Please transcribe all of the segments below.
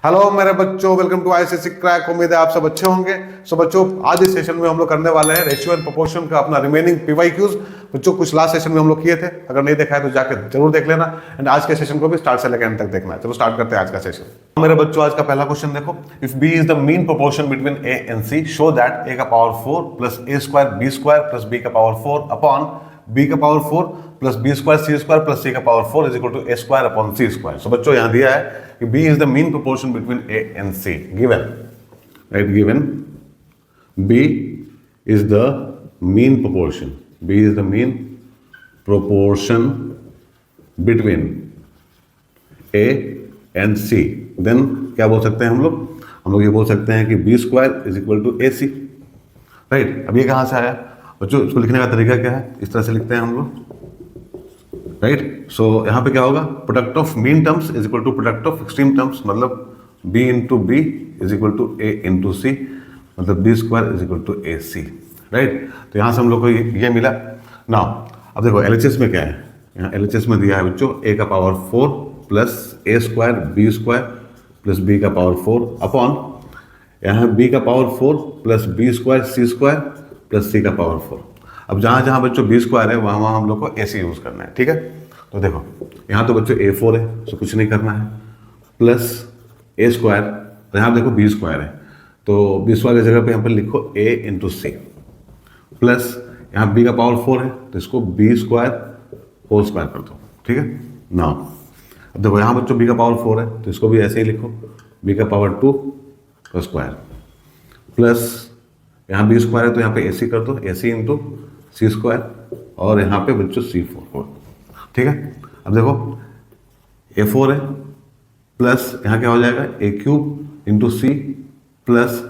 Hello मेरे बच्चों, welcome to ICSE crack. उम्मीद है आप सब अच्छे होंगे। सो बच्चों, आज इस सेशन में हम लोग करने वाले हैं रेशियो एंड प्रोपोर्शन का अपना रिमेनिंग पीवाईक्यूज। बच्चों कुछ लास्ट सेशन में हम लोग किए थे, अगर नहीं देखा है तो जाकर जरूर देख लेना। एंड आज के सेशन को भी स्टार्ट से लेकर एंड तक देखना है। चलो स्टार्ट करते हैं आज का सेशन। मेरे बच्चों, आज का पहला क्वेश्चन देखो। If B is the mean proportion between A and C, show that A का power 4 plus A square B square plus B का पावर 4 अपॉन बी का power 4 plus B square C square plus C का power 4 is equal to A square upon C square. So बच्चों यहाँ दिया है कि B is the mean proportion between A and C. Given, right? Given B is the mean proportion. B is the mean proportion between A and C. Then क्या बोल सकते हैं हम लोग ये बोल सकते हैं कि B square is equal to AC. Right? अब ये कहाँ से आया बच्चों? इसको लिखने का तरीका क्या है? इस तरह से लिखते हैं हम लोग, राइट। सो यहाँ पे क्या होगा? Product of mean terms is equal to product of extreme terms, मतलब b into B is equal to a into C, मतलब B square is equal to A C, right. तो यहाँ से हम लोग को ये मिला ना। अब देखो LHS में क्या है, यहाँ LHS में दिया है बच्चों a का power 4 plus A square B square plus B का पावर 4 अपॉन यहाँ b का power 4 plus B square C square plus C का पावर 4। अब जहाँ जहाँ बच्चों बी स्क्वायर है वहाँ वहाँ हम लोग को ए सी यूज़ करना है, ठीक है। तो देखो यहाँ तो बच्चों A4 है, तो कुछ नहीं करना है, प्लस ए स्क्वायर, तो यहाँ देखो बी स्क्वायर है, तो बी स्क्वायर की जगह पे यहाँ पर लिखो a इंटू सी, प्लस यहाँ b का पावर 4 है तो इसको बी स्क्वायर होल स्क्वायर कर दो, ठीक है ना। अब देखो यहाँ बच्चों b का पावर 4 है तो इसको भी ऐसे ही लिखो, b का पावर 2 का स्क्वायर, प्लस यहाँ बी स्क्वायर है तो यहाँ पे ए सी कर दो, ए सी इंटू सी स्क्वायर, और यहाँ पे बच्चों C4, ठीक है। अब देखो A4 है प्लस यहाँ क्या हो जाएगा ए क्यूब इंटू सी प्लस,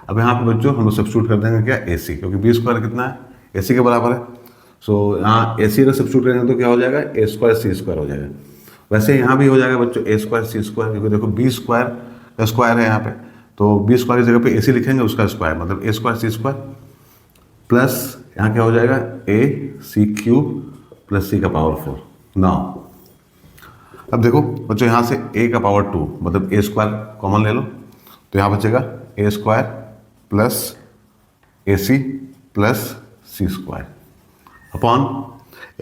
अब यहाँ पे बच्चों हम लोग सब्स्टिट्यूट कर देंगे क्या ए सी, क्योंकि बी स्क्वायर कितना है ए सी के बराबर है। सो यहाँ ए सी अगर सब्स्टिट्यूट करेंगे तो क्या हो जाएगा ए स्क्वायर सी स्क्वायर हो जाएगा। वैसे यहाँ भी हो जाएगा बच्चों ए स्क्वायर सी स्क्वायर, क्योंकि देखो बी स्क्वायर का स्क्वायर है यहाँ पे, तो बी स्क्वायर की जगह पे ए सी लिखेंगे उसका स्क्वायर, मतलब ए स्क्वायर सी स्क्वायर प्लस यहाँ क्या हो जाएगा ए सी क्यूब प्लस सी का पावर 4 ना। अब देखो बच्चों यहाँ से a का पावर 2 मतलब ए स्क्वायर कॉमन ले लो, तो यहाँ बचेगा ए स्क्वायर प्लस ए सी प्लस सी स्क्वायर अपॉन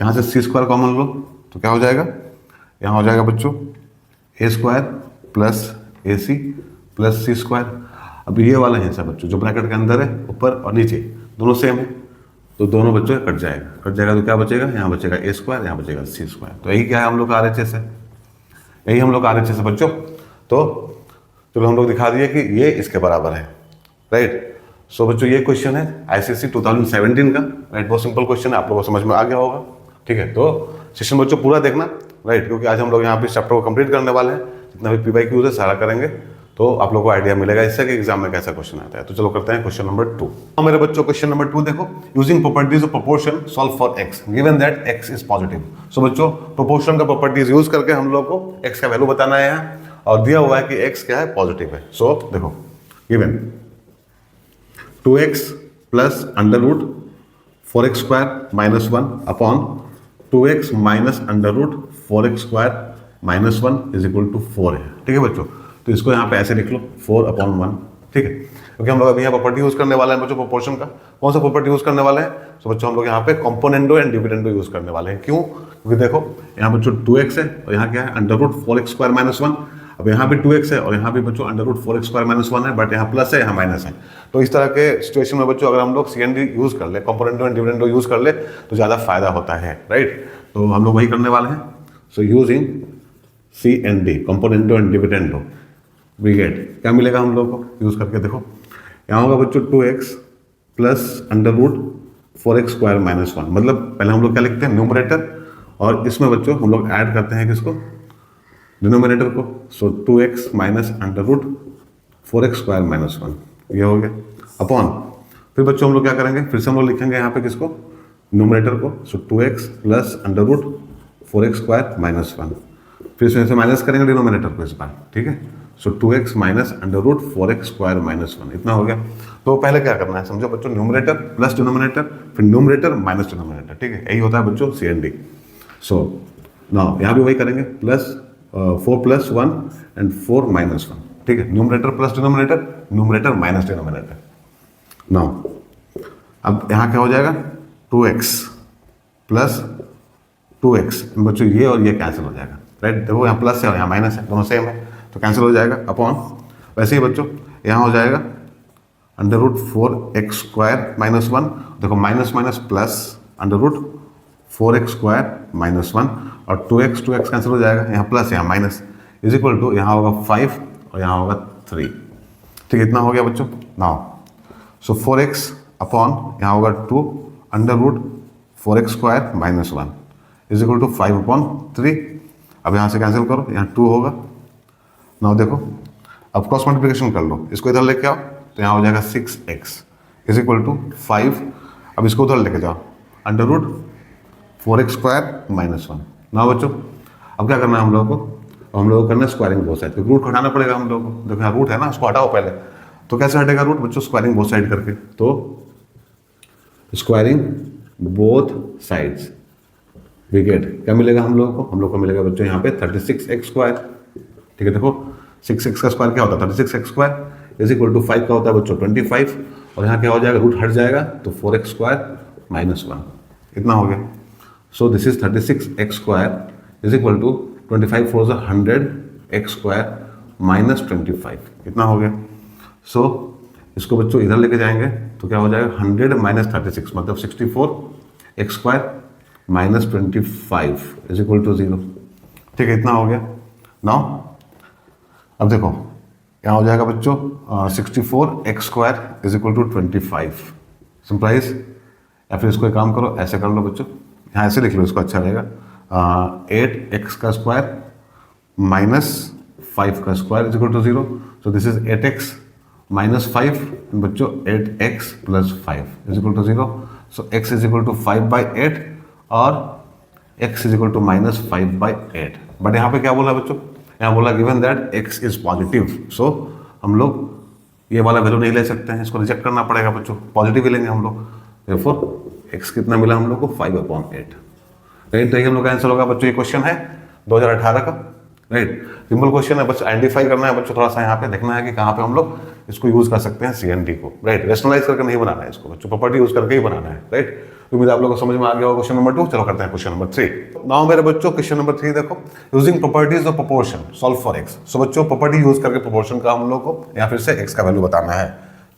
यहाँ से सी स्क्वायर कॉमन लो तो क्या हो जाएगा, यहाँ हो जाएगा बच्चों ए स्क्वायर प्लस ए सी प्लस सी स्क्वायर। अब ये वाला है सब बच्चों जो ब्रैकेट के अंदर है, ऊपर और नीचे दोनों सेम है, तो दोनों बच्चों कट जाएगा तो क्या बचेगा, यहाँ बचेगा ए स्क्वायर, यहाँ बचेगा सी स्क्वायर। तो यही क्या है हम लोग का RHS है, यही हम लोग का RHS है बच्चों। तो चलो हम लोग दिखा दिए कि ये इसके बराबर है, राइट। सो बच्चों ये क्वेश्चन है ICSE 2017 का, राइट। बहुत सिंपल क्वेश्चन है, आप लोगों को समझ में आ गया होगा, ठीक है। तो सेशन बच्चों पूरा देखना, राइट, क्योंकि आज हम लोग यहाँ पे चैप्टर को कंप्लीट करने वाले हैं, जितना भी PYQ है सारा करेंगे, तो आप लोगों को आइडिया मिलेगा इससे कि एग्जाम में कैसा क्वेश्चन आता है। तो चलो करते हैं क्वेश्चन नंबर 2। मेरे बच्चों क्वेश्चन नंबर 2 देखो, using properties of proportion solve for x given that x is positive. So बच्चों प्रोपोर्शन का प्रॉपर्टीज यूज करके हम लोग को x का वैल्यू बताना है यहाँ, और दिया हुआ है कि x क्या है, पॉजिटिव है। सो देखो given 2x plus under root 4x square minus 1 upon 2x minus under root 4x square minus 1 is equal to 4 है, ठीक है बच्चों। तो इसको यहाँ पे ऐसे लिख लो 4/1, ठीक है, क्योंकि हम लोग अभी यहाँ प्रॉपर्टी यूज करने वाले हैं बच्चों प्रोपोर्शन का। कौन सा प्रॉपर्टी यूज करने वाले हैं? तो बच्चों हम लोग यहाँ पे कंपोनेंडो एंड डिविडेंडो यूज करने वाले हैं। क्यों? क्योंकि देखो यहाँ बच्चों 2x है और यहाँ क्या है under root 4x square minus 1। अब यहाँ भी 2x है और यहाँ भी बच्चों under root 4x square minus 1 है, बट यहाँ प्लस है यहाँ माइनस है। तो इस तरह के सिचुएशन में बच्चों अगर हम लोग CND यूज कर ले, कंपोनेंडो एंड डिविडेंडो यूज कर ले, तो ज़्यादा फायदा होता है, राइट। तो हम लोग वही करने वाले हैं। So using CND componendo and dividendo we get, क्या मिलेगा हम लोग को यूज करके? देखो यहाँ होगा बच्चों 2x plus under root 4x square minus 1, मतलब पहले हम लोग क्या लिखते हैं न्यूमरेटर, और इसमें बच्चों हम लोग ऐड करते हैं किसको, डिनोमिनेटर को। So 2x minus under root 4x square minus 1 ये हो गया अपॉन, फिर बच्चों हम लोग क्या करेंगे, फिर से हम लोग लिखेंगे यहाँ पे किसको, न्यूमरेटर को। So 2x plus under root 4x square minus 1, फिर से माइनस करेंगे डिनोमिनेटर को इस बार, ठीक है। So 2x minus under root 4x square minus 1 इतना हो गया। तो पहले क्या करना है समझो बच्चों, न्यूमरेटर प्लस डिनोमिनेटर, फिर न्यूमरेटर माइनस डिनोमिनेटर, ठीक है, यही होता है बच्चों CND। सो नाउ यहाँ भी वही करेंगे, प्लस 4 प्लस 1 एंड 4 माइनस 1, ठीक है, numerator plus denominator, numerator minus denominator. Now अब यहाँ क्या हो जाएगा 2x प्लस 2x, बच्चों ये और ये कैंसिल हो जाएगा, राइट। देखो यहाँ प्लस है और यहाँ माइनस है, दोनों सेम है तो कैंसिल हो जाएगा। अपॉन वैसे ही बच्चों यहाँ हो जाएगा under root 4x square minus 1, देखो minus minus plus under root 4x square minus 1 और 2x कैंसिल हो जाएगा, यहाँ प्लस यहाँ माइनस इज इक्वल टू यहाँ होगा 5 और यहाँ होगा 3। ठीक है, इतना हो गया बच्चों। नाउ सो 4x अपॉन यहाँ होगा 2 under root 4x square minus 1 is equal to 5 upon 3। अब यहाँ से कैंसिल करो, यहाँ 2 होगा। नाउ देखो अब क्रॉस मल्टीप्लिकेशन कर लो, इसको इधर लेके आओ तो यहाँ हो जाएगा 6x इज इक्वल टू 5। अब इसको उधर लेके जाओ under root 4x square minus 1। Now बच्चों अब क्या करना है हम लोगों को, हम लोगों को करना है स्क्वायरिंग बोथ साइड, क्योंकि रूट हटाना पड़ेगा हम लोगों को। देखो यहाँ रूट है ना, उसको हटाओ पहले। तो कैसे हटेगा रूट बच्चों, स्क्वायरिंग बोथ साइड करके। तो squaring both sides we get क्या मिलेगा हम लोगों को, हम लोग को मिलेगा बच्चों यहाँ पे 36x स्क्वायर। ठीक है, देखो 6x का स्क्वायर क्या होता है 36x square is equal to 5 का होता है बच्चों 25 और यहाँ क्या हो जाएगा रूट हट जाएगा तो 4x स्क्वायर माइनस 1 इतना हो गया। So this is 36x square is equal to 25 four 100x square minus 25 इतना हो गया। सो इसको बच्चों इधर लेके जाएंगे तो क्या हो जाएगा 100 माइनस 36 मतलब 64x square minus 25 is equal to 0। ठीक है, इतना हो गया। नाउ अब देखो यहाँ हो जाएगा बच्चों 64x square is equal to 25 simplify, या फिर इसको एक काम करो ऐसे कर लो बच्चों, यहाँ ऐसे लिख लो इसको अच्छा रहेगा 8x का स्क्वायर माइनस 5 का square is equal to 0। So this is 8x minus 5 बच्चों 8x plus 5 is equal to 0। So x is equal to 5/8 और x is equal to minus 5/8। But यहाँ पे क्या बोला बच्चों, यहाँ बोला given that x is positive. So हम लोग ये वाला वैल्यू नहीं ले सकते हैं, इसको रिजेक्ट करना पड़ेगा बच्चों, पॉजिटिव ही लेंगे हम लोग। देयरफॉर x कितना मिला हम लोग को 5/8। राइट, तो ये हम लोग का आंसर होगा बच्चों। ये क्वेश्चन है 2018 का, राइट, सिंपल क्वेश्चन है, बस आइडेंटिफाई करना है बच्चों, थोड़ा सा यहाँ पे देखना है कि कहाँ पे हम लोग इसको यूज कर सकते हैं CND को, राइट। रेशनलाइज करके नहीं बनाना है इसको बच्चों, प्रॉपर्टी यूज करके ही बनाना है, राइट। उम्मीद आप लोगों को समझ में आ गया होगा क्वेश्चन नंबर 2। चलो करते हैं क्वेश्चन नंबर 3। नाउ मेरे बच्चों क्वेश्चन नंबर 3 देखो, using properties of proportion solve for x। सो बच्चों प्रॉपर्टी यूज करके प्रोपोर्शन का हम लोग को यहाँ फिर से x का वैल्यू बताना है।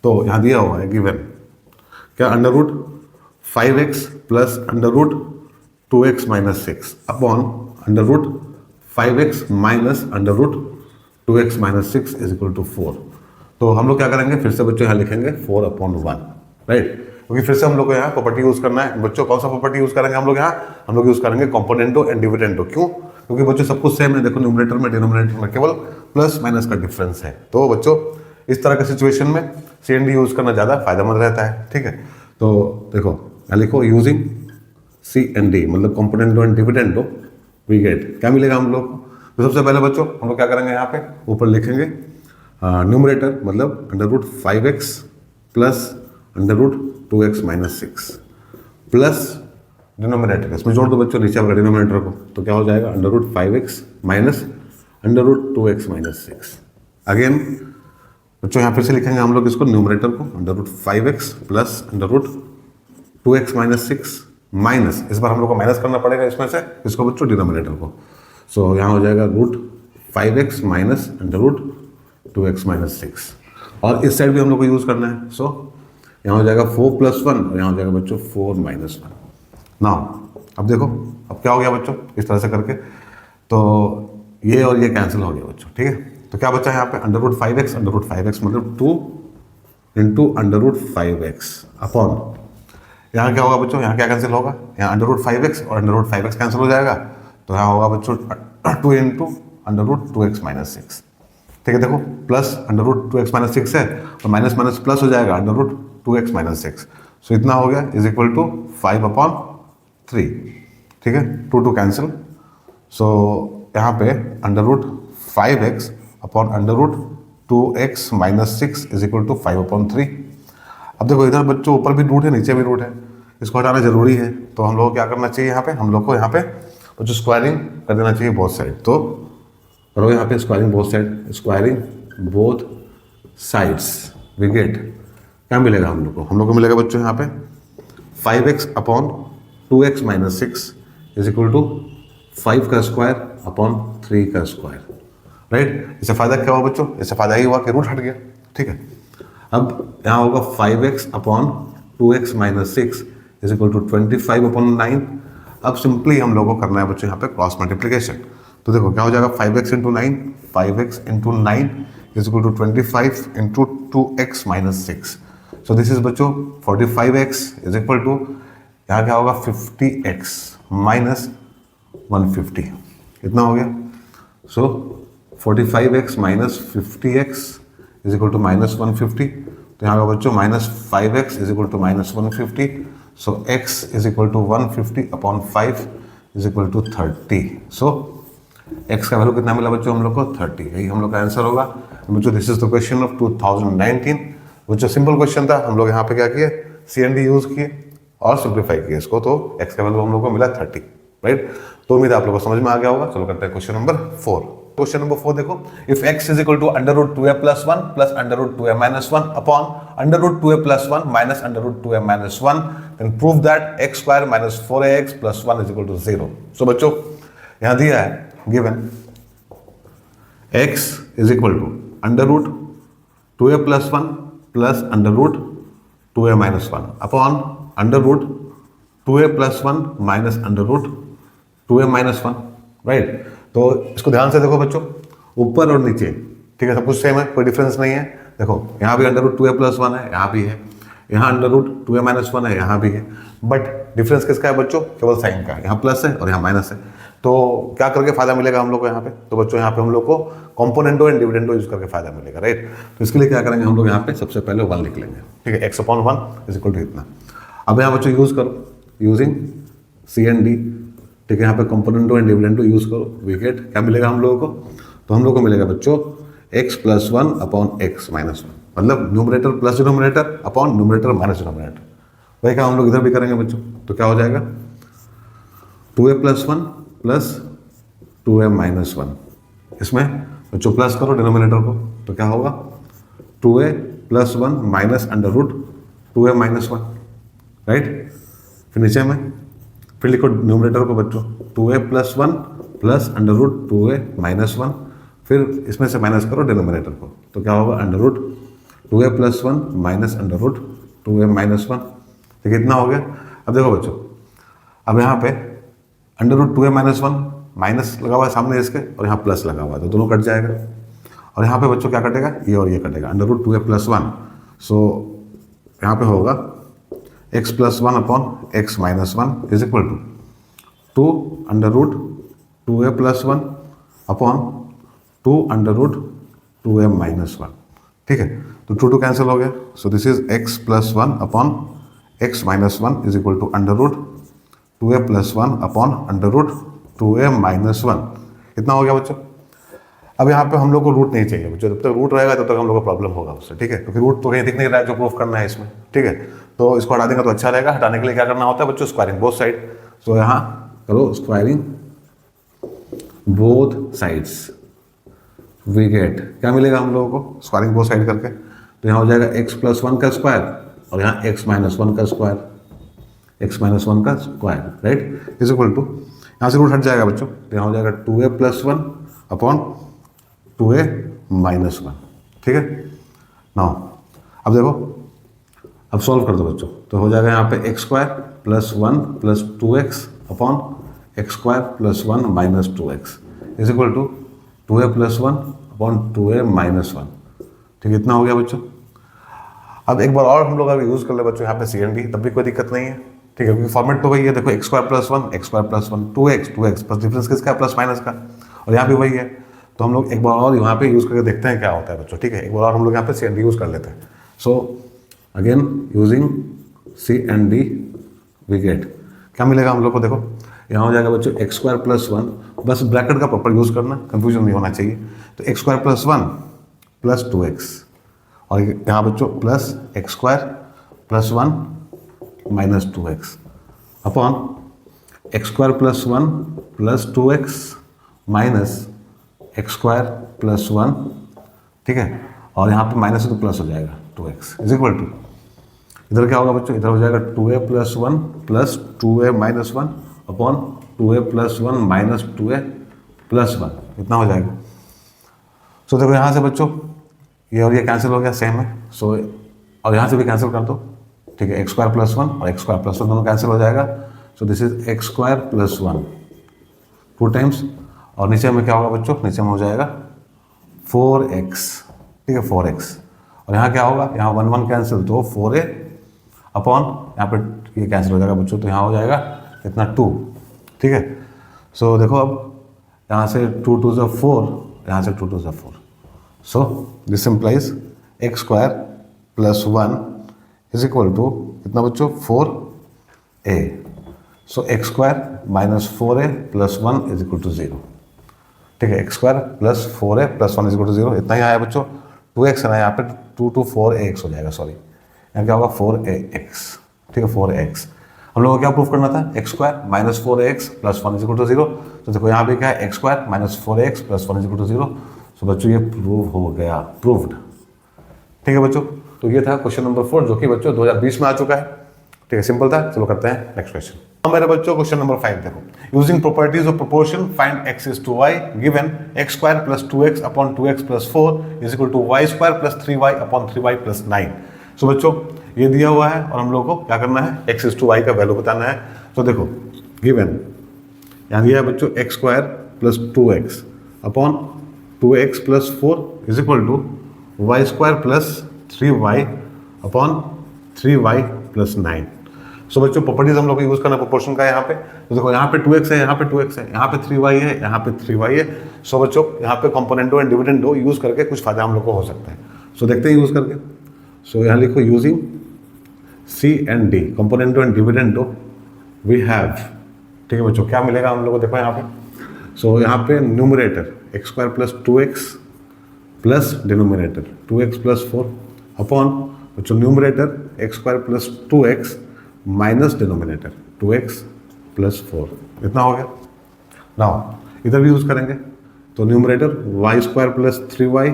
तो यहाँ दिया हुआ है गिवन क्या under root 5x plus under root 2x minus 6 upon under root 5x minus under root 2x minus 6 is equal to 4। तो हम लोग क्या करेंगे फिर से बच्चों यहाँ लिखेंगे 4/1, राइट, क्योंकि फिर से हम लोग को यहाँ प्रॉपर्टी यूज करना है बच्चों। कौन सा प्रॉपर्टी यूज करेंगे हम लोग यहाँ, हम लोग यूज करेंगे कंपोनेंटो एंड डिविडेंडो। क्यों, क्योंकि बच्चों सब कुछ सेम है। देखो न्यूमरेटर में डिनोमिनेटर में केवल प्लस माइनस का डिफरेंस है। तो बच्चों इस तरह के सिचुएशन में CND यूज करना ज़्यादा फायदेमंद रहता है। ठीक है, तो देखो यहाँ लिखो यूजिंग CND मतलब componendo and dividendo we get क्या मिलेगा हम लोग को। तो सबसे पहले बच्चों हम लोग क्या करेंगे, यहाँ पे ऊपर लिखेंगे न्यूमरेटर मतलब under root 5x plus under root 2x minus 6 plus denominator इसमें जोड़ दो बच्चों नीचे वाला डिनोमिनेटर को, तो क्या हो जाएगा under root 5x minus under root 2x minus 6। Again बच्चों यहाँ फिर से लिखेंगे हम लोग इसको न्यूमरेटर को under root 5x plus under root 2x minus 6 minus, इस बार हम लोग को माइनस करना पड़ेगा इसमें से इसको बच्चों डिनोमिनेटर को। सो यहाँ हो जाएगा root 5x minus under root 2x minus 6 और इस साइड भी हम लोग को यूज़ करना है। सो यहाँ हो जाएगा 4 + 1 और यहाँ हो जाएगा बच्चों 4 - 1। नाउ अब देखो अब क्या हो गया बच्चों इस तरह से करके, तो ये और ये कैंसिल हो गया बच्चों। ठीक है, तो क्या बचा है यहाँ पे अंडर रूट 5x मतलब 2 into under root 5x upon यहाँ क्या होगा बच्चों, यहाँ क्या कैंसिल होगा, यहाँ अंडर रूट 5x और अंडर रूट 5x कैंसिल हो जाएगा, तो यहाँ होगा बच्चों 2 into under root 2x minus 6। ठीक है, देखो plus under root 2x minus 6 है और माइनस माइनस प्लस हो जाएगा अंडर रूट 2x माइनस 6। सो इतना हो गया इज इक्वल टू 5/3। ठीक है, 2 कैंसिल। सो यहाँ पे under root 5x upon under root 2x minus 6 is equal to 5/3। अब देखो इधर बच्चों ऊपर भी रूट है नीचे भी रूट है, इसको हटाना जरूरी है। तो हम लोग को क्या करना चाहिए यहाँ पे, हम लोग को यहाँ पे बच्चों स्क्वायरिंग कर देना चाहिए बोथ साइड। तो करो यहाँ पे squaring both side, squaring both sides we get, क्या मिलेगा हम लोग को मिलेगा बच्चों यहाँ पे 5x upon 2x minus 6 is equal to 5 का स्क्वायर अपॉन 3 का स्क्वायर, राइट। इससे फायदा क्या हुआ बच्चों, इससे फायदा ये हुआ कि रूट हट गया, ठीक है। अब यहाँ होगा 5x upon 2x minus 6 is equal to 25 upon 9। अब सिंपली हम लोग को करना है बच्चों यहाँ पे क्रॉस मल्टीप्लीकेशन। तो देखो क्या हो जाएगा 5x into 9, 5x into 9 is equal to 25 into 2x minus 6। So this is बच्चों 45x इज इक्वल टू यहाँ क्या होगा 50x माइनस 150, इतना हो गया। So 45x minus 50x is equal to minus 150। तो यहाँ का बच्चों minus 5x is equal to minus 150। So x is equal to 150 upon 5 is equal to 30। So x का वैल्यू कितना मिला बच्चों हम लोग को 30, यही हम लोग का आंसर होगा बच्चों। This is the question of 2019। बच्चों सिंपल क्वेश्चन था, हम लोग यहाँ पे क्या किए CND यूज किए और सिंप्लीफाई किए इसको, तो x का वैल्यू हम लोग को मिला 30, राइट। तो उम्मीद आप लोगों को समझ में आ गया होगा। चलो करते हैं क्वेश्चन नंबर 4। क्वेश्चन नंबर 4 देखो, if x is equal to under root 2a plus 1 plus under root 2a minus 1 upon under root 2a plus 1 minus under root 2a minus 1, then prove that x square minus 4ax plus 1 is equal to 0। So बच्चों यहाँ दिया है given x is equal to under root 2a plus 1 plus under root 2a minus 1 upon under root 2a plus 1 minus under root 2a minus 1, right. तो इसको ध्यान से देखो बच्चों, ऊपर और नीचे, ठीक है, सब कुछ सेम है, कोई डिफरेंस नहीं है। देखो यहाँ भी अंडर रूट 2a प्लस 1 है, यहाँ भी है, यहाँ अंडर रूट 2a माइनस 1 है, यहाँ भी है, बट डिफरेंस किसका है बच्चों, केवल साइन का है। यहाँ प्लस है और यहाँ माइनस है। तो क्या करके फायदा मिलेगा हम लोग को यहाँ पे, तो बच्चों यहाँ पे हम लोग को कॉम्पोनेंटो एंड डिविडेंडो यूज करके फायदा मिलेगा, राइट। तो इसके लिए क्या करेंगे हम लोग यहाँ पे सबसे पहले 1 लिख लेंगे, ठीक है, x upon 1 is equal to इतना। अब यहाँ बच्चों यूज करो यूजिंग CND, ठीक है, यहाँ पे कंपोनेंटो एंड डिविडेंडो यूज करो, वी गेट क्या मिलेगा हम लोगों को, तो हम लोग को मिलेगा बच्चों x plus 1 upon x minus 1, मतलब numerator plus denominator upon numerator minus denominator. वही काम हम लोग इधर भी करेंगे बच्चों। तो क्या हो जाएगा 2a plus 1 plus 2a minus 1, इसमें बच्चों प्लस करो डिनोमिनेटर को, तो क्या होगा 2a plus 1 minus under root 2a minus 1, right. फिर नीचे में फिर लिखो न्यूमरेटर को बच्चों 2a plus 1 plus under root 2a minus 1, फिर इसमें से माइनस करो डिनोमिनेटर को, तो क्या होगा under root 2a plus 1 minus under root 2a minus 1, ठीक है, इतना हो गया। अब देखो बच्चों, अब यहाँ पे under root 2a minus 1 minus लगा हुआ है सामने इसके, और यहाँ प्लस लगा हुआ है, तो दोनों कट जाएगा। और यहाँ पे बच्चों क्या कटेगा, ये और ये कटेगा, अंडर रूट 2a प्लस 1। सो यहाँ पे होगा x plus 1 upon x minus 1 is equal to 2 under root 2a plus 1 upon 2 under root 2a minus 1, ठीक है। तो 2 कैंसिल हो गया। So this is x plus 1 upon x minus 1 is equal to under root 2a plus 1 upon under root 2a minus 1, इतना हो गया बच्चों। अब यहाँ पे हम लोग को रूट नहीं चाहिए बच्चों, जब तक रूट रहेगा तब तक हम लोग को प्रॉब्लम होगा उससे, ठीक है, क्योंकि रूट तो कहीं दिख नहीं रहा है जो प्रूफ करना है इसमें, ठीक है। तो इसको हटा देंगे तो अच्छा रहेगा। हटाने के लिए क्या करना होता है बच्चों, स्क्वायरिंग बोथ साइड। सो यहाँ करो squaring both sides, we get क्या मिलेगा हम लोगों को स्क्वायरिंग बोथ साइड करके, तो यहाँ हो जाएगा x प्लस 1 का स्क्वायर और यहाँ x माइनस 1 का स्क्वायर, x माइनस 1 का square, right, is equal to, यहाँ से रूट हट जाएगा बच्चों, तो यहाँ हो जाएगा 2a plus 1 upon 2a minus 1, ठीक है। नाउ अब देखो, अब सॉल्व कर दो बच्चों, तो हो जाएगा यहाँ पे x square plus 1 plus 2x upon x square plus 1 minus 2x is equal to 2a plus 1 upon 2a minus 1, ठीक है, इतना हो गया बच्चों। अब एक बार और हम लोग अगर यूज़ कर ले बच्चों यहाँ पे CND, तब भी कोई दिक्कत नहीं है, ठीक है, क्योंकि फॉर्मेट तो वही है। देखो x square plus 1 x square plus 1 2x बस डिफरेंस किसका प्लस माइनस का, और यहाँ भी वही है। तो हम लोग एक बार और यहाँ पे यूज़ करके देखते हैं क्या होता है बच्चों, ठीक है, एक बार और हम लोग यहाँ पे CND यूज़ कर लेते हैं। So again using CND we get क्या मिलेगा हम लोग को, देखो यहाँ हो जाएगा बच्चों x स्क्वायर प्लस 1, बस ब्रैकेट का प्रॉपर यूज़ करना, कंफ्यूजन नहीं होना चाहिए। तो x square plus 1 plus 2x, और यहाँ बच्चों plus x square plus 1 minus 2x upon x square plus 1 plus 2x minus x square plus 1 ठीक है, और यहाँ पे माइनस है तो प्लस हो जाएगा 2x इज इक्वल टू, इधर क्या होगा बच्चों, इधर हो जाएगा 2a + 1 plus 2a - 1 upon 2a + 1 minus 2a + 1, इतना हो जाएगा। सो देखो यहाँ से बच्चों ये और ये कैंसिल हो गया, सेम है। सो और यहाँ से भी कैंसिल कर दो, ठीक है, x² + 1 और x² + 1 दोनों कैंसिल हो जाएगा। So this is x² + 1 2 times, और नीचे में क्या होगा बच्चों, नीचे में हो जाएगा 4x, ठीक है, 4x, और यहाँ क्या होगा, यहाँ 1 1 कैंसिल तो 4a अपॉन यहाँ पे ये कैंसिल हो जाएगा बच्चों, तो यहाँ हो जाएगा कितना 2, ठीक है। सो देखो अब यहाँ से 2 2 = 4, यहाँ से 2 2 = 4, so this implies x² + 1 is equal to कितना बच्चों, 4a। So x² - 4a + 1 is equal to 0, ठीक है, x² + 4a + 1 is equal to 0, इतना ही आया बच्चों। 2x है ना, यहाँ पे 2 2 4ax हो जाएगा, सॉरी यहाँ क्या होगा 4ax, ठीक है, 4x। हम लोगों को क्या प्रूफ करना था, x² - 4ax + 1 is equal to 0। तो देखो यहाँ पे क्या है, x² - 4ax + 1 is equal to 0। So बच्चों ये प्रूव हो गया, प्रूव्ड, ठीक है बच्चों। तो ये था क्वेश्चन नंबर 4, जो कि बच्चों 2020 में आ चुका है, ठीक है, सिंपल था। चलो करते हैं नेक्स्ट क्वेश्चन। अब मेरे बच्चों क्वेश्चन नंबर 5 देखो, using properties of proportion find x is to y given x² + 2x upon 2x + 4 is equal to y² + 3y upon 3y + 9। So बच्चों ये दिया हुआ है और हम लोग को क्या करना है, x is to y का वैल्यू बताना है। तो देखो गिवन यहाँ दिया है बच्चों x² + 2x upon 2x + 4 is equal to y² + 3y upon 3y + 9। So बच्चों प्रॉपर्टीज हम लोग को यूज करना प्रोपोर्शन का है यहाँ पे। तो देखो यहाँ पे 2x है, यहाँ पे 2x है, यहाँ पे 3y है, यहाँ पे 3y है। सो बच्चों यहाँ पे कंपोनेंटो एंड डिविडेंडो यूज करके कुछ फायदा हम लोग को हो सकता है। सो देखते हैं यूज करके। सो यहाँ लिखो using C and D componendo and dividendo we have, ठीक है बच्चों, क्या मिलेगा हम लोग को, देखो यहाँ पे। सो यहाँ पे numerator x² + 2x plus denominator 2x + 4 upon बच्चों numerator x² + 2x minus denominator 2x + 4, इतना हो गया। नाउ इधर भी यूज करेंगे, तो numerator y² + 3y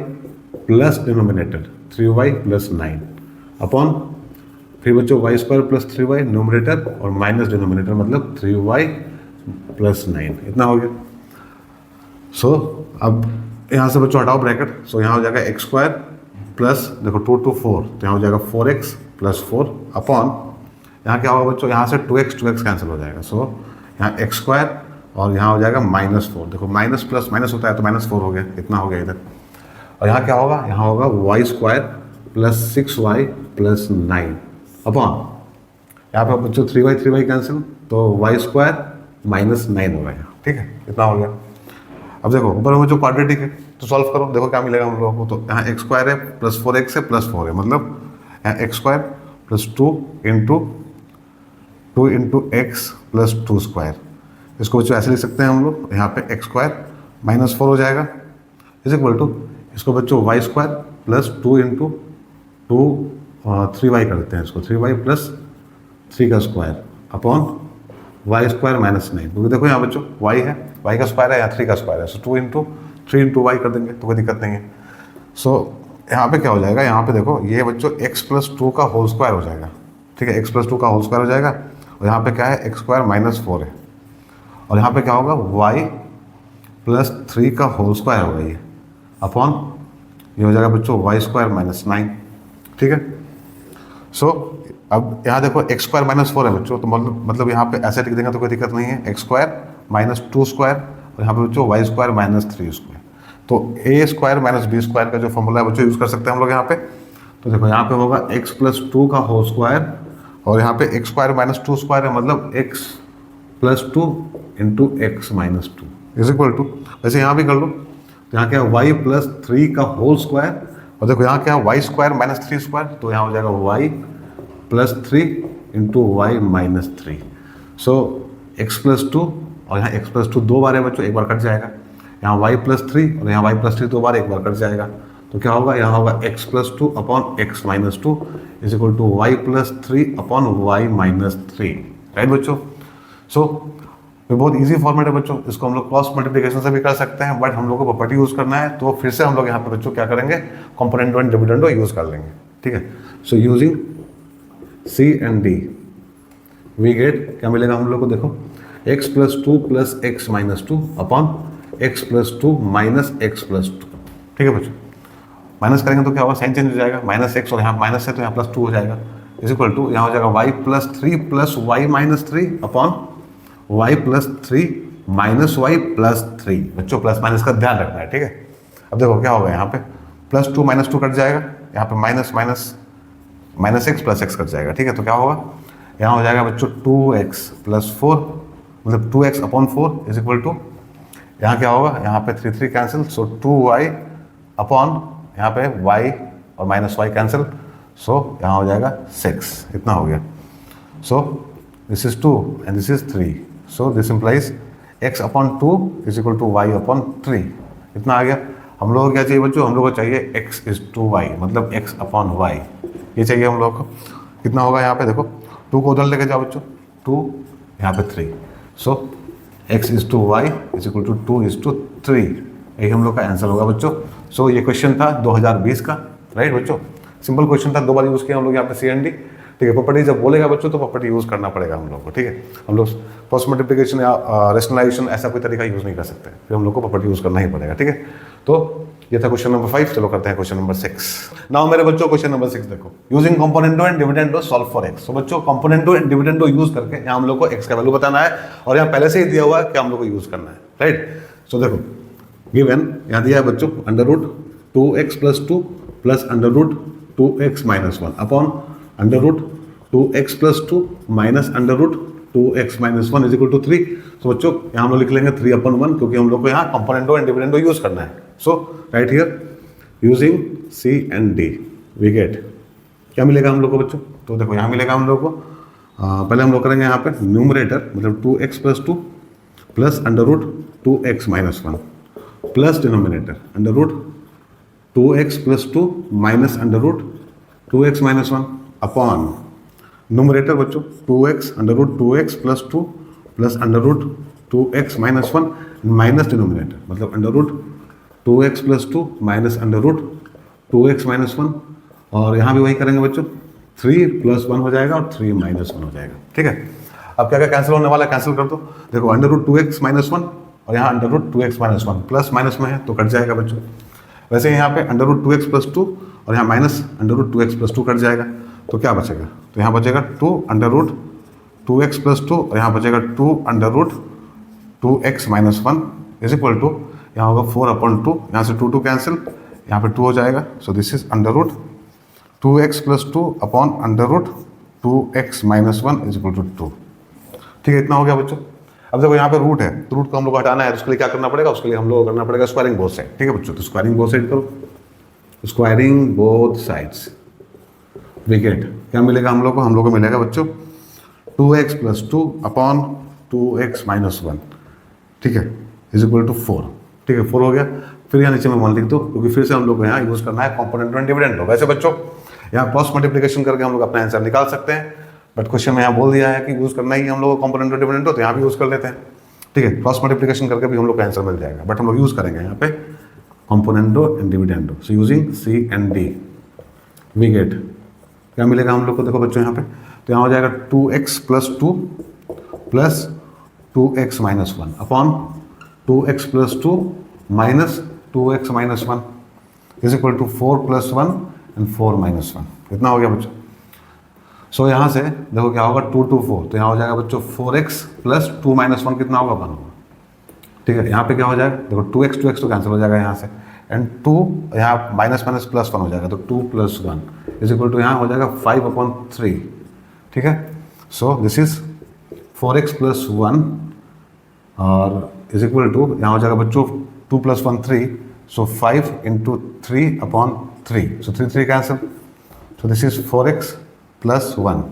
plus denominator 3y + 9 upon फिर बच्चों y² + 3y न्यूमरेटर और माइनस डिनोमिनेटर मतलब 3y + 9, इतना हो गया। सो अब यहाँ से बच्चों हटाओ ब्रैकेट। सो यहाँ हो जाएगा x² प्लस देखो 2 2 4, तो यहाँ हो जाएगा 4x + 4 अपॉन यहाँ क्या होगा बच्चों, यहाँ से 2x कैंसिल हो जाएगा। सो यहाँ x² और यहाँ हो जाएगा -4, देखो माइनस प्लस माइनस होता है तो -4 हो गया, इतना हो गया इधर। और यहाँ क्या होगा, यहाँ होगा y² + 6y + 9 अपॉन यहाँ पे बच्चों 3y कैंसिल, तो y² - 9 होगा यहाँ, ठीक है, इतना हो गया। अब देखो ऊपर में जो क्वाड्रेटिक है तो सॉल्व करो, देखो क्या मिलेगा हम लोगों को। तो यहाँ x² है प्लस 4x है प्लस 4 है, मतलब यहाँ x² + 2 × x + 2²। इसको बच्चों ऐसे लिख सकते हैं हम लोग, यहाँ पे x² - 4 हो जाएगा इज इक्वल टू, इसको बच्चों y² + 2 × 3y कर देते हैं, इसको 3y + 3² अपॉन y² - 9, क्योंकि देखो यहाँ बच्चों y है, y का स्क्वायर है, यहाँ 3 का स्क्वायर है। सो 2 × 3 × y कर देंगे तो कोई दिक्कत नहीं है। सो यहाँ पे क्या हो जाएगा, यहाँ पे देखो ये बच्चों x + 2 का होल स्क्वायर हो जाएगा, ठीक है, x + 2 का होल स्क्वायर हो जाएगा। और यहाँ पे क्या है, x² - 4 है, और यहाँ पे क्या होगा y + 3 का होल स्क्वायर होगा ये अपॉन ये हो जाएगा बच्चों y² - 9, ठीक है। सो अब यहाँ देखो x² - 4 है बच्चों, तो मतलब यहाँ पे ऐसे लिख देंगे तो कोई दिक्कत नहीं है, x² - 2² और यहाँ पे बच्चों y² - 3²। तो a² - b² का जो फॉर्मूला है बच्चों यूज़ कर सकते हैं हम लोग यहाँ पे। तो देखो यहाँ पे होगा x + 2 का होल स्क्वायर और यहाँ पे x² - 2² है, मतलब x + 2 × x - 2 is equal to, वैसे यहाँ भी कर लो, तो यहाँ क्या है y + 3 का होल स्क्वायर, और देखो यहाँ क्या है y² - 3², तो यहाँ हो जाएगा y + 3 × y - 3। सो x + 2 और यहाँ x + 2 दो बार है बच्चों, एक बार कट जाएगा, यहाँ y + 3 और यहाँ y + 3 दो बार, एक बार कट जाएगा, तो क्या होगा, यहाँ होगा x + 2 upon x - 2 is equal to y + 3 upon y - 3, right बच्चों। सो तो बहुत इजी फॉर्मेट है बच्चों, इसको हम लोग क्रॉस मल्टीप्लिकेशन से भी कर सकते हैं, बट हम लोग को प्रॉपर्टी यूज करना है तो फिर से हम लोग यहाँ पे बच्चों क्या करेंगे, कंपोनेंडो एंड डिविडेंडो यूज कर लेंगे। ठीक है, so using C and D we get, क्या मिलेगा हम लोग को, देखो x plus two plus x minus two upon x plus two minus x plus two. ठीक है बच्चों, माइनस करेंगे तो क्या होगा, साइन चेंज हो जाएगा, माइनस एक्स और यहाँ माइनस है तो यहाँ प्लस टू हो जाएगा, इज इक्वल टू यहाँ हो जाएगा y plus three plus y minus three upon y plus three minus y plus three. बच्चों प्लस माइनस का ध्यान रखना है। ठीक है, अब देखो क्या होगा, यहाँ पे plus two minus two cut जाएगा, यहाँ पे minus minus minus x plus x cut जाएगा। ठीक है, तो क्या होगा, यहाँ हो जाएगा बच्चों टू एक्स प्लस फोर, मतलब two x upon four is equal to, यहाँ क्या होगा, यहाँ पे three three cancel, so two y upon यहाँ पे y और माइनस वाई कैंसिल, सो यहाँ हो जाएगा 6, इतना हो गया। So this is 2 and this is 3, so this implies x upon 2 is equal to y upon 3, इतना आ गया। हम लोग को क्या चाहिए बच्चों, हम लोग को चाहिए x इज टू वाई, मतलब x अपॉन y, ये चाहिए हम लोग को। कितना होगा यहाँ पे, देखो 2 को उधर लेके जाओ बच्चों, 2 यहाँ पे 3, so x is to y is equal to 2 is to 3, यही हम लोग का आंसर होगा बच्चों। सो ये क्वेश्चन था 2020 का, राइट बच्चों, सिंपल क्वेश्चन था, 2 बार यूज़ किया हम लोग यहाँ पे सी एंड डी। ठीक है, प्रॉपर्टी जब बोलेगा बच्चों तो प्रॉपर्टी यूज़ करना पड़ेगा हम लोग को। ठीक है, हम लोग क्रॉस मल्टीप्लिकेशन या रेशनलाइजेशन ऐसा कोई तरीका यूज़ नहीं कर सकते, फिर हम लोग को प्रॉपर्टी यूज़ करना ही पड़ेगा। ठीक है, तो ये था क्वेश्चन नंबर 5। चलो करते हैं क्वेश्चन नंबर 6। नाउ मेरे बच्चों क्वेश्चन नंबर 6 देखो, using componendo and dividendo solve for x. तो बच्चों कंपोनेंडो एंड डिविडेंडो यूज करके यहाँ हम लोग को एक्स का वैल्यू बताना है, और यहाँ पहले से ही दिया हुआ है कि हम लोग को यूज करना है, राइट। सो देखो गिवन यहाँ दिया है बच्चों under root 2x plus 2 plus under root 2x minus 1 upon under root 2x plus 2 minus under root 2x minus 1 is equal to 3। तो बच्चों यहाँ हम लोग लिख लेंगे 3 अपॉन 1, क्योंकि हम लोग को यहाँ कंपोनेंडो एंड डिविडेंडो यूज करना है। So right here using C and D we get, क्या मिलेगा हम लोग को बच्चों, तो देखो यहाँ मिलेगा हम लोग को, पहले हम लोग करेंगे यहाँ पे न्यूमरेटर, मतलब 2x plus 2 plus under root 2x minus 1 plus denominator under root 2x plus 2 minus under root 2x minus 1 upon numerator बच्चों 2x under root 2x plus 2 plus under root 2x minus 1 minus denominator, मतलब under root 2x plus 2 minus under root 2x minus 1, और यहाँ भी वही करेंगे बच्चों, 3 plus 1 हो जाएगा और 3 माइनस 1 हो जाएगा। ठीक है, अब क्या क्या कैंसिल होने वाला है, कैंसिल कर दो। देखो अंडर रूट 2x माइनस 1 और यहाँ under root 2x minus 1 plus minus में है तो कट जाएगा बच्चों। वैसे यहाँ पे अंडर रूट 2x प्लस 2 और यहाँ minus under root 2x plus 2 कट जाएगा, तो क्या बचेगा, तो यहाँ बचेगा 2 अंडर रूट 2x प्लस 2 और यहाँ बचेगा 2 under root 2x minus 1 is equal to, यहाँ होगा 4 अपॉन 2, यहाँ से 2 कैंसिल, यहाँ पे 2 हो जाएगा। So this is under root 2x plus 2 upon under root 2x minus 1 is equal to 2। ठीक है, इतना हो गया बच्चों। अब देखो यहाँ पे रूट है, तो रूट को हम लोग को हटाना है, तो उसके लिए क्या करना पड़ेगा, उसके लिए हम लोग को करना पड़ेगा स्क्वायरिंग बोथ साइड। ठीक है बच्चों, तो स्क्वायरिंग बोथ साइड करो, squaring both sides we get, क्या मिलेगा हम लोग को मिलेगा बच्चों 2x plus 2 upon 2x minus 1, ठीक है, इज इक्वल टू 4। ठीक है, 4 हो गया। फिर यहाँ नीचे में 1 लिख दो, क्योंकि फिर से हम लोग को यहाँ यूज करना है कंपोनेंट एंड डिविडेंड। वैसे बच्चों यहाँ क्रॉस मल्टीप्लिकेशन करके हम लोग अपना आंसर निकाल सकते हैं, बट क्वेश्चन में यहाँ बोल दिया है कि यूज करना ही हम लोग को कंपोनेंट और डिविडेंड, तो यहाँ भी यूज कर लेते हैं। ठीक है, क्रॉस मल्टीप्लिकेशन करके भी हम लोग का आंसर मिल जाएगा, बट हम लोग यूज करेंगे यहाँ पे componendo and dividendo. So using C and D we get, क्या मिलेगा हम लोग को, देखो बच्चों यहाँ पे, तो यहाँ हो जाएगा 2x plus 2 plus 2x minus 1 upon 2x plus 2 minus 2x minus 1 is equal to 4 plus 1 and 4 minus 1, इतना हो गया बच्चों। सो यहाँ से देखो क्या होगा 2 2 4, तो यहाँ हो जाएगा बच्चों 4x प्लस 2 माइनस 1 कितना होगा, 1 होगा। ठीक है, यहाँ पे क्या हो जाएगा, देखो 2x तो कैंसिल हो जाएगा यहाँ से, एंड 2 यहाँ माइनस माइनस प्लस 1 हो जाएगा, तो 2 प्लस 1 इज इक्वल टू यहाँ हो जाएगा 5 अपॉन 3। ठीक है, सो दिस इज 4x प्लस 1 और इज इक्वल टू यहाँ हो जाएगा बच्चों 2 plus 1 3, so 5 into 3 upon 3, so 3 3 cancel, so this is 4x plus 1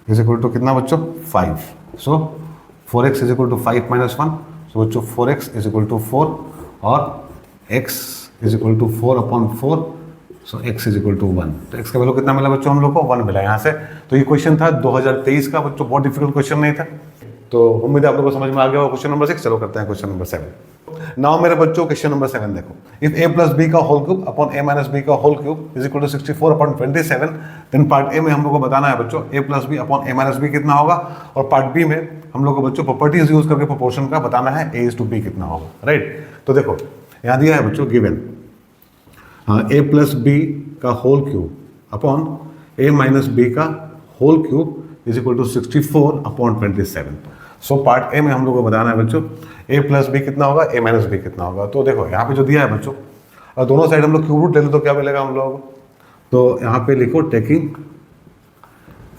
is equal to कितना बच्चों 5, so 4x is equal to 5 minus 1, so बच्चों 4x इज इक्वल टू 4 और x is equal to 4 upon 4, so x is equal to 1। तो x का value कितना मिला बच्चों हम लोग को, 1 मिला यहाँ से। तो ये क्वेश्चन था 2023 का बच्चों, बहुत डिफिकल्ट क्वेश्चन नहीं था। तो उम्मीद है आप लोगों को समझ में आ गया होगा क्वेश्चन नंबर 6। चलो करते हैं क्वेश्चन नंबर 7। नाउ मेरे बच्चों क्वेश्चन नंबर 7 देखो, इफ a प्लस बी का whole cube upon a minus B का whole cube is equal to 64 upon 27, then part A में हम लोग को बताना है बच्चों a plus B upon a minus B कितना होगा, और पार्ट बी में हम लोग को बच्चों प्रॉपर्टीज यूज करके प्रोपोर्शन का बताना है a इज टू b कितना होगा, राइट। तो देखो यहाँ दिया है बच्चों गिवन a प्लस बी का whole cube upon a minus B का whole cube is equal to 64 upon 27। So part A में हम लोग को बताना है बच्चों a प्लस बी कितना होगा, a माइनस बी कितना होगा। तो देखो यहाँ पे जो दिया है बच्चों, और दोनों साइड हम लोग क्यूब रूट ले लें तो क्या मिलेगा हम लोग, तो यहाँ पे लिखो taking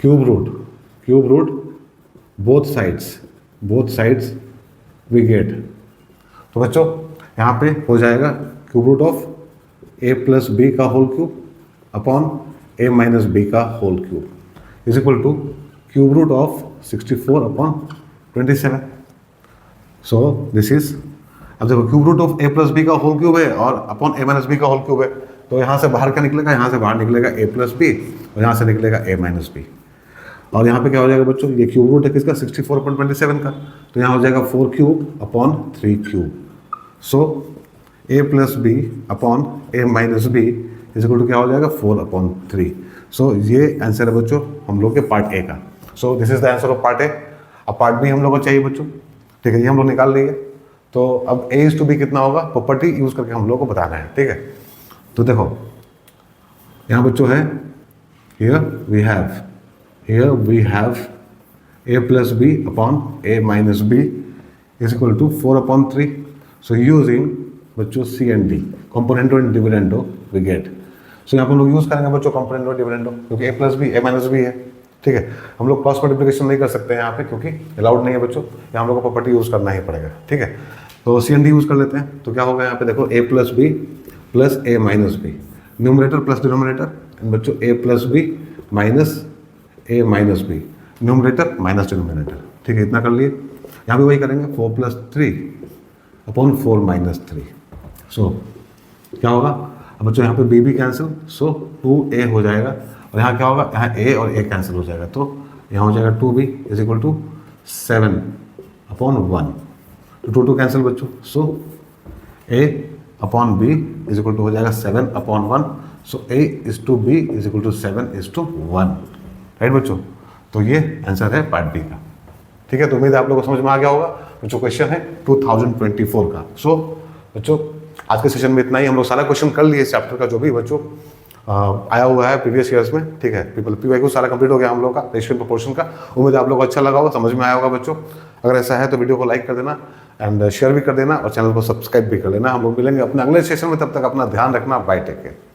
cube root both sides we get. तो बच्चों यहाँ पे हो जाएगा cube root of a plus B का whole cube upon a minus B का whole cube is equal to cube root of 64 upon 27। So this is, अब देखो cube root of a plus B का होल क्यूब है और upon a minus B का whole cube है, तो यहाँ से बाहर क्या निकलेगा, यहाँ से बाहर निकलेगा a प्लस बी और यहाँ से निकलेगा a माइनस बी। और यहाँ पे क्या हो जाएगा बच्चों, ये क्यूब रूट है किसका, 64 अपॉन 27 का, तो यहाँ हो जाएगा 4 cube upon 3 cube. So a plus B upon a minus b is equal to क्या हो जाएगा 4 अपॉन 3। सो ये आंसर है बच्चों हम लोग के पार्ट ए का। सो this is the answer of part A. अब पार्ट बी हम लोग को चाहिए बच्चों, ठीक है, ये हम लोग निकाल लेंगे। तो अब a इज टू बी कितना होगा, प्रॉपर्टी यूज करके हम लोग को बताना है, ठीक है। तो देखो यहाँ बच्चों है here we have a plus b upon a minus b is equal to 4 upon 3. So using बच्चों C and D, componendo and dividendo we get. So यहाँ पर हम लोग यूज करेंगे बच्चों componendo और dividendo, क्योंकि a plus b a minus b है, ठीक है। हम लोग क्रॉस मल्टीप्लिकेशन नहीं कर सकते हैं यहाँ पे क्योंकि अलाउड नहीं है बच्चों, यहाँ हम लोग को प्रॉपर्टी यूज करना ही पड़ेगा, ठीक है। तो C and D यूज कर लेते हैं। तो क्या होगा यहाँ पे देखो a plus b plus a minus b, numerator plus denominator, बच्चों a plus b minus a minus b, numerator minus denominator, ठीक है। इतना कर लिए, यहाँ भी वही करेंगे 4 प्लस 3 अपॉन 4 माइनस 3। सो क्या होगा, अब बच्चों यहाँ पे b भी कैंसिल, सो 2a हो जाएगा, और यहाँ क्या होगा, यहाँ a और a कैंसिल हो जाएगा, तो यहाँ हो जाएगा 2b is equal to 7 upon 1, तो 2 कैंसिल बच्चों, so a upon b is equal to हो जाएगा 7 upon 1, so a is to b is equal to 7 is to 1, right बच्चों। तो ये आंसर है पार्ट बी का, ठीक है। तो उम्मीद है आप लोगों को समझ में आ गया होगा। बच्चों क्वेश्चन है 2024 का। सो बच्चों आज के सेशन में इतना ही, हम लोग सारा क्वेश्चन कर लिए इस चैप्टर का जो भी बच्चों आया हुआ है प्रीवियस ईयर्स में, ठीक है। पीवाईक्यू सारा कंप्लीट हो गया हम लोग का रेशियो प्रोपोर्शन का। उम्मीद है आप लोग को अच्छा लगा होगा, समझ में आया होगा बच्चों। अगर ऐसा है तो वीडियो को लाइक कर देना एंड शेयर भी कर देना और चैनल को सब्सक्राइब भी कर लेना। हम लोग मिलेंगे अपने अगले सेशन में, तब तक अपना ध्यान रखना, बाय, टेक केयर।